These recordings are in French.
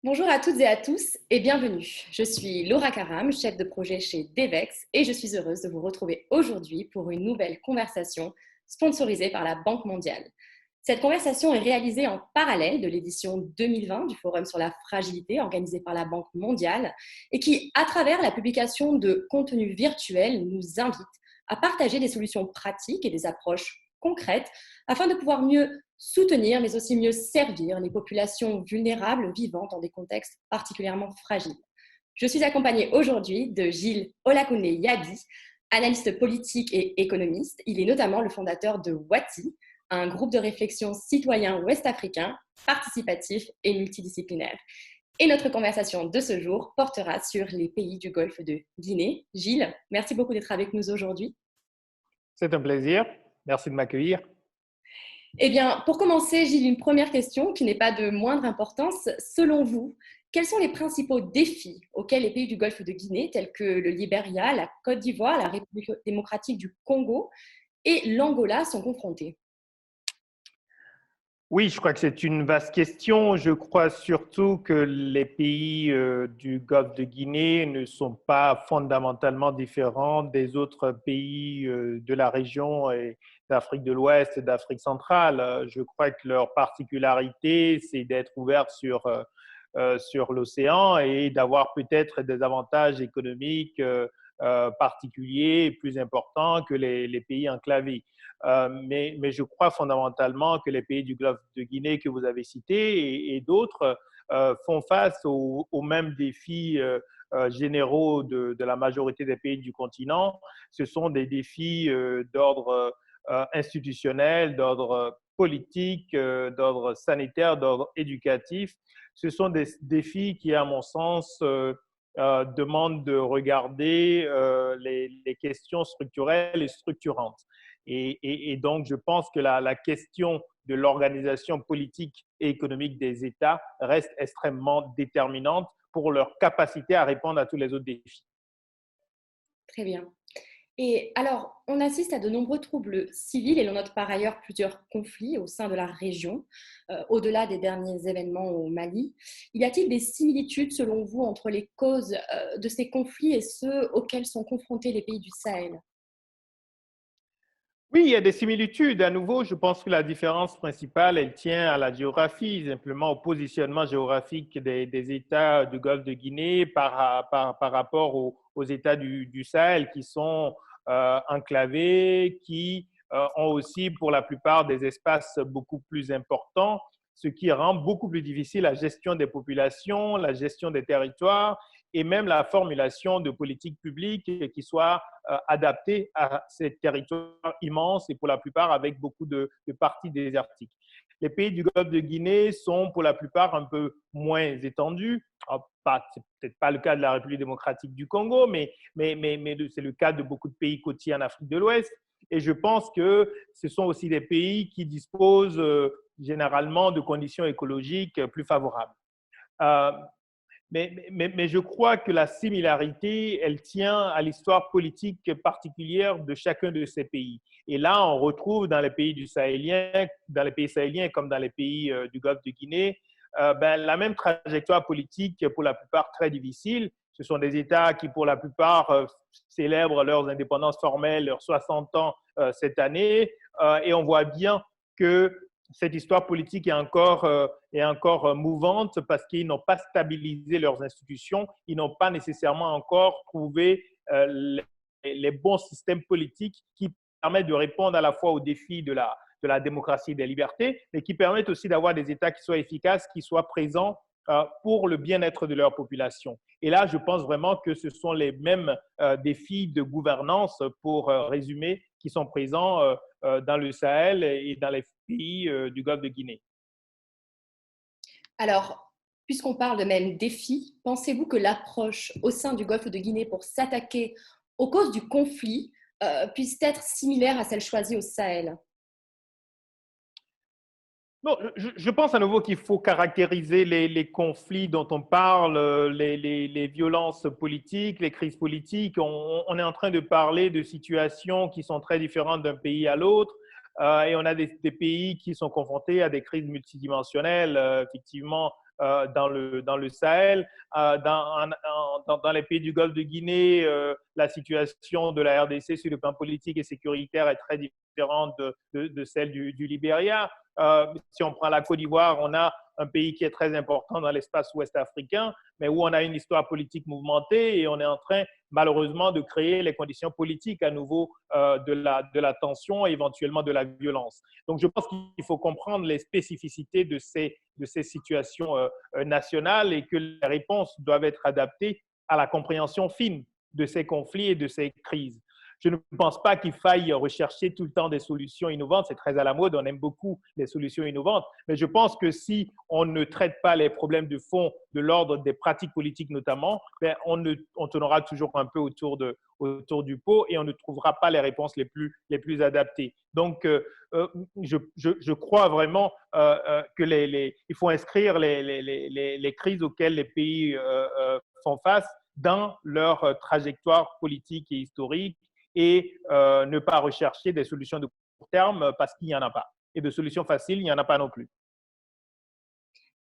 Bonjour à toutes et à tous et bienvenue. Je suis Laura Karam, chef de projet chez Devex et je suis heureuse de vous retrouver aujourd'hui pour une nouvelle conversation sponsorisée par la Banque mondiale. Cette conversation est réalisée en parallèle de l'édition 2020 du Forum sur la fragilité organisé par la Banque mondiale et qui, à travers la publication de contenus virtuels, nous invite à partager des solutions pratiques et des approches concrètes afin de pouvoir mieux soutenir, mais aussi mieux servir les populations vulnérables vivant dans des contextes particulièrement fragiles. Je suis accompagnée aujourd'hui de Gilles Olakunle Yabi, analyste politique et économiste. Il est notamment le fondateur de WATI, un groupe de réflexion citoyen ouest-africain, participatif et multidisciplinaire. Et notre conversation de ce jour portera sur les pays du Golfe de Guinée. Gilles, merci beaucoup d'être avec nous aujourd'hui. C'est un plaisir. Merci de m'accueillir. Eh bien, pour commencer, Gilles, une première question qui n'est pas de moindre importance. Selon vous, quels sont les principaux défis auxquels les pays du Golfe de Guinée, tels que le Libéria, la Côte d'Ivoire, la République démocratique du Congo et l'Angola, sont confrontés? Oui, je crois que c'est une vaste question. Je crois surtout que les pays du Golfe de Guinée ne sont pas fondamentalement différents des autres pays de la région et d'Afrique de l'Ouest et d'Afrique centrale. Je crois que leur particularité, c'est d'être ouvert sur l'océan et d'avoir peut-être des avantages économiques particuliers et plus importants que les pays enclavés. Mais je crois fondamentalement que les pays du Golfe de Guinée que vous avez cités et d'autres font face aux mêmes défis généraux de la majorité des pays du continent. Ce sont des défis d'ordre institutionnel, d'ordre politique, d'ordre sanitaire, d'ordre éducatif. Ce sont des défis qui, à mon sens, demandent de regarder les questions structurelles et structurantes. Et donc, je pense que la question de l'organisation politique et économique des États reste extrêmement déterminante pour leur capacité à répondre à tous les autres défis. Très bien. Et alors, on assiste à de nombreux troubles civils et l'on note par ailleurs plusieurs conflits au sein de la région, au-delà des derniers événements au Mali. Y a-t-il des similitudes, selon vous, entre les causes de ces conflits et ceux auxquels sont confrontés les pays du Sahel? Oui, il y a des similitudes. À nouveau, je pense que la différence principale, elle tient à la géographie, simplement au positionnement géographique des États du Golfe de Guinée par rapport aux États du Sahel qui sont enclavés, qui ont aussi pour la plupart des espaces beaucoup plus importants, ce qui rend beaucoup plus difficile la gestion des populations, la gestion des territoires et même la formulation de politiques publiques qui soient adaptées à ces territoires immenses et pour la plupart avec beaucoup de parties désertiques. Les pays du Golfe de Guinée sont pour la plupart un peu moins étendus. C'est peut-être pas le cas de la République démocratique du Congo, mais c'est le cas de beaucoup de pays côtiers en Afrique de l'Ouest. Et je pense que ce sont aussi des pays qui disposent généralement de conditions écologiques plus favorables. Euh, mais je crois que la similarité, elle tient à l'histoire politique particulière de chacun de ces pays. Et là, on retrouve dans les pays sahéliens comme dans les pays du Golfe de Guinée, la même trajectoire politique pour la plupart très difficile. Ce sont des États qui, pour la plupart, célèbrent leurs indépendances formelles, leurs 60 ans cette année. Et on voit bien que cette histoire politique est encore mouvante parce qu'ils n'ont pas stabilisé leurs institutions, ils n'ont pas nécessairement encore trouvé les bons systèmes politiques qui permettent de répondre à la fois aux défis de la démocratie et des libertés, mais qui permettent aussi d'avoir des États qui soient efficaces, qui soient présents pour le bien-être de leur population. Et là, je pense vraiment que ce sont les mêmes défis de gouvernance, pour résumer, qui sont présents dans le Sahel et dans les pays du Golfe de Guinée. Alors, puisqu'on parle de même défis, pensez-vous que l'approche au sein du Golfe de Guinée pour s'attaquer aux causes du conflit puisse être similaire à celle choisie au Sahel? Non, je pense à nouveau qu'il faut caractériser les conflits dont on parle, les violences politiques, les crises politiques. On est en train de parler de situations qui sont très différentes d'un pays à l'autre. et on a des pays qui sont confrontés à des crises multidimensionnelles, effectivement, dans le Sahel. Dans les pays du Golfe de Guinée, la situation de la RDC sur le plan politique et sécuritaire est très différente de celle du Libéria. Si on prend la Côte d'Ivoire, on a un pays qui est très important dans l'espace ouest africain, mais où on a une histoire politique mouvementée et on est en train, malheureusement, de créer les conditions politiques à nouveau de la tension et éventuellement de la violence. Donc, je pense qu'il faut comprendre les spécificités de ces situations nationales et que les réponses doivent être adaptées à la compréhension fine de ces conflits et de ces crises. Je ne pense pas qu'il faille rechercher tout le temps des solutions innovantes. C'est très à la mode, on aime beaucoup les solutions innovantes. Mais je pense que si on ne traite pas les problèmes de fond de l'ordre des pratiques politiques notamment, ben on tournera toujours un peu autour du pot et on ne trouvera pas les réponses les plus adaptées. Donc, je crois vraiment qu'il faut inscrire les crises auxquelles les pays font face dans leur trajectoire politique et historique et ne pas rechercher des solutions de court terme parce qu'il n'y en a pas. Et de solutions faciles, il n'y en a pas non plus.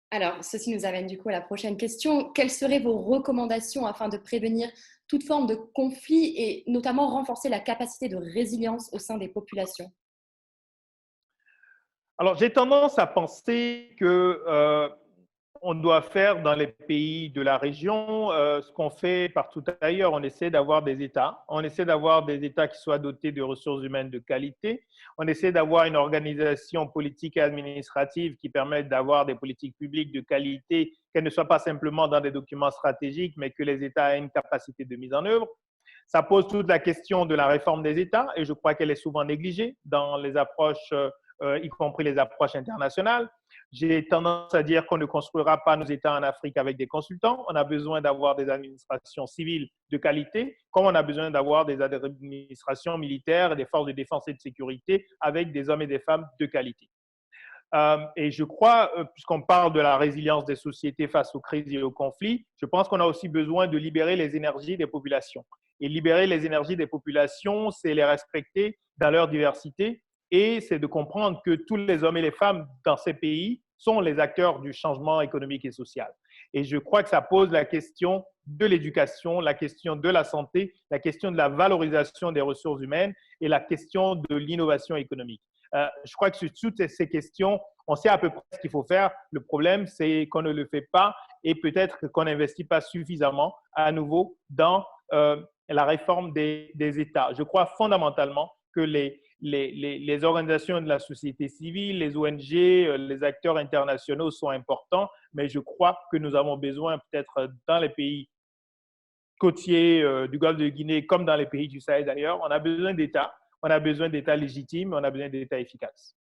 Alors, ceci nous amène du coup à la prochaine question. Quelles seraient vos recommandations afin de prévenir toute forme de conflit et notamment renforcer la capacité de résilience au sein des populations? Alors, j'ai tendance à penser que on doit faire dans les pays de la région ce qu'on fait partout ailleurs. On essaie d'avoir des États. On essaie d'avoir des États qui soient dotés de ressources humaines de qualité. On essaie d'avoir une organisation politique et administrative qui permette d'avoir des politiques publiques de qualité, qu'elles ne soient pas simplement dans des documents stratégiques, mais que les États aient une capacité de mise en œuvre. Ça pose toute la question de la réforme des États et je crois qu'elle est souvent négligée dans les approches, y compris les approches internationales. J'ai tendance à dire qu'on ne construira pas nos États en Afrique avec des consultants. On a besoin d'avoir des administrations civiles de qualité, comme on a besoin d'avoir des administrations militaires et des forces de défense et de sécurité avec des hommes et des femmes de qualité. Et je crois, puisqu'on parle de la résilience des sociétés face aux crises et aux conflits, je pense qu'on a aussi besoin de libérer les énergies des populations. Et libérer les énergies des populations, c'est les respecter dans leur diversité et c'est de comprendre que tous les hommes et les femmes dans ces pays sont les acteurs du changement économique et social. Et je crois que ça pose la question de l'éducation, la question de la santé, la question de la valorisation des ressources humaines et la question de l'innovation économique. Je crois que sur toutes ces questions, on sait à peu près ce qu'il faut faire. Le problème, c'est qu'on ne le fait pas et peut-être qu'on n'investit pas suffisamment à nouveau dans la réforme des États. Je crois fondamentalement que les organisations de la société civile, les ONG, les acteurs internationaux sont importants, mais je crois que nous avons besoin, peut-être dans les pays côtiers du Golfe de Guinée, comme dans les pays du Sahel d'ailleurs, on a besoin d'États. On a besoin d'États légitimes, on a besoin d'États efficaces.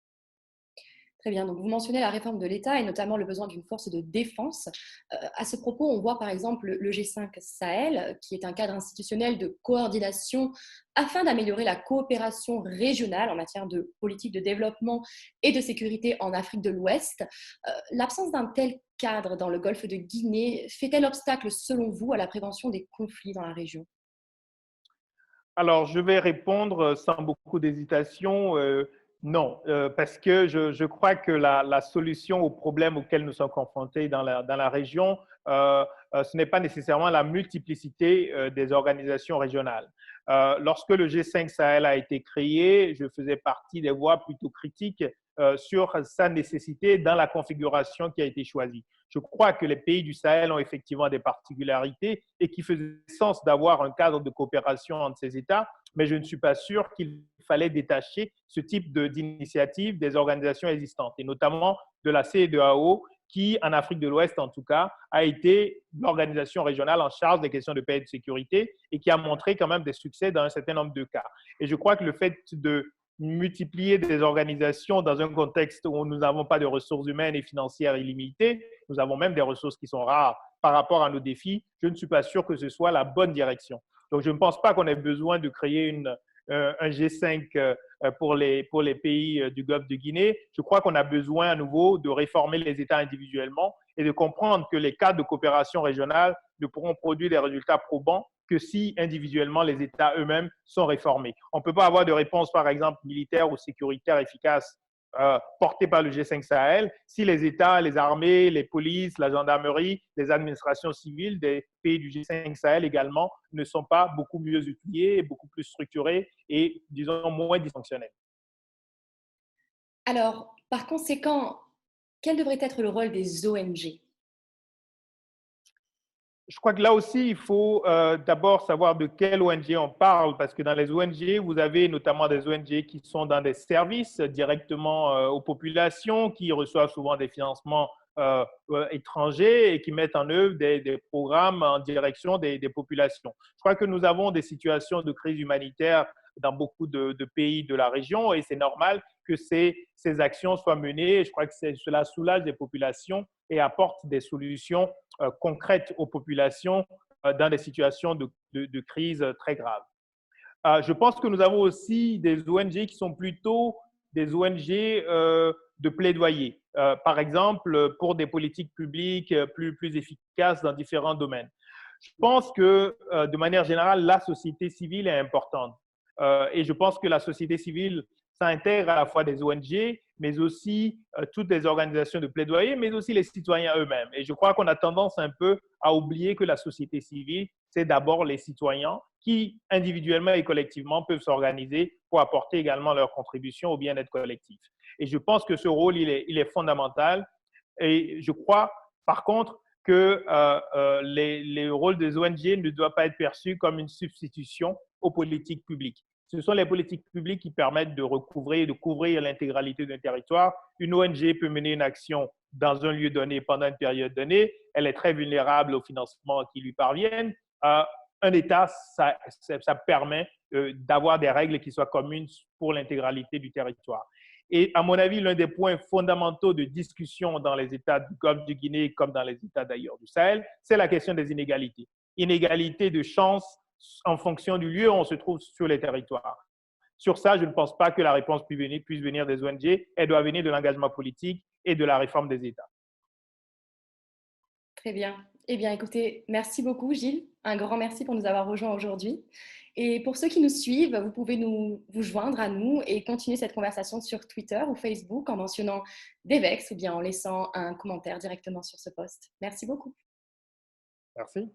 Très bien, donc vous mentionnez la réforme de l'État et notamment le besoin d'une force de défense. À ce propos, on voit par exemple le G5 Sahel, qui est un cadre institutionnel de coordination afin d'améliorer la coopération régionale en matière de politique de développement et de sécurité en Afrique de l'Ouest. L'absence d'un tel cadre dans le golfe de Guinée fait-elle obstacle, selon vous, à la prévention des conflits dans la région? Alors, je vais répondre sans beaucoup d'hésitation. Non, parce que je crois que la solution aux problèmes auxquels nous sommes confrontés dans la région, ce n'est pas nécessairement la multiplicité des organisations régionales. Lorsque le G5 Sahel a été créé, je faisais partie des voix plutôt critiques sur sa nécessité dans la configuration qui a été choisie. Je crois que les pays du Sahel ont effectivement des particularités et qu'il faisait sens d'avoir un cadre de coopération entre ces États, mais je ne suis pas sûr qu'il fallait détacher ce type d'initiative des organisations existantes, et notamment de la CEDEAO, qui, en Afrique de l'Ouest en tout cas, a été l'organisation régionale en charge des questions de paix et de sécurité et qui a montré quand même des succès dans un certain nombre de cas. Et je crois que le fait de multiplier des organisations dans un contexte où nous n'avons pas de ressources humaines et financières illimitées, nous avons même des ressources qui sont rares par rapport à nos défis, je ne suis pas sûr que ce soit la bonne direction. Donc, je ne pense pas qu'on ait besoin de créer un G5 pour les pays du Golfe de Guinée. Je crois qu'on a besoin à nouveau de réformer les États individuellement et de comprendre que les cadres de coopération régionale ne pourront produire des résultats probants que si individuellement les États eux-mêmes sont réformés. On ne peut pas avoir de réponse, par exemple, militaire ou sécuritaire efficace portée par le G5 Sahel si les États, les armées, les polices, la gendarmerie, les administrations civiles des pays du G5 Sahel également ne sont pas beaucoup mieux outillés, beaucoup plus structurés et, disons, moins dysfonctionnels. Alors, par conséquent, quel devrait être le rôle des ONG? Je crois que là aussi, il faut d'abord savoir de quelle ONG on parle, parce que dans les ONG, vous avez notamment des ONG qui sont dans des services directement aux populations, qui reçoivent souvent des financements étrangers et qui mettent en œuvre des programmes en direction des populations. Je crois que nous avons des situations de crise humanitaire dans beaucoup de pays de la région et c'est normal que ces actions soient menées. Je crois que cela soulage les populations et apporte des solutions concrètes aux populations dans des situations de crise très graves. Je pense que nous avons aussi des ONG qui sont plutôt des ONG de plaidoyer, par exemple pour des politiques publiques plus efficaces dans différents domaines. Je pense que de manière générale, la société civile est importante. Et je pense que la société civile, ça intègre à la fois des ONG, mais aussi toutes les organisations de plaidoyer, mais aussi les citoyens eux-mêmes. Et je crois qu'on a tendance un peu à oublier que la société civile, c'est d'abord les citoyens qui, individuellement et collectivement, peuvent s'organiser pour apporter également leur contribution au bien-être collectif. Et je pense que ce rôle, il est fondamental. Et je crois, par contre, que les rôles des ONG ne doivent pas être perçus comme une substitution aux politiques publiques. Ce sont les politiques publiques qui permettent de recouvrir, de couvrir l'intégralité d'un territoire. Une ONG peut mener une action dans un lieu donné pendant une période donnée. Elle est très vulnérable aux financements qui lui parviennent. Un État, ça permet d'avoir des règles qui soient communes pour l'intégralité du territoire. Et à mon avis, l'un des points fondamentaux de discussion dans les États du Golfe de Guinée comme dans les États d'ailleurs du Sahel, c'est la question des inégalités. Inégalités de chance en fonction du lieu où on se trouve sur les territoires. Sur ça, je ne pense pas que la réponse puisse venir des ONG. Elle doit venir de l'engagement politique et de la réforme des États. Très bien. Eh bien, écoutez, merci beaucoup, Gilles. Un grand merci pour nous avoir rejoints aujourd'hui. Et pour ceux qui nous suivent, vous pouvez vous joindre à nous et continuer cette conversation sur Twitter ou Facebook en mentionnant Devex ou bien en laissant un commentaire directement sur ce post. Merci beaucoup. Merci.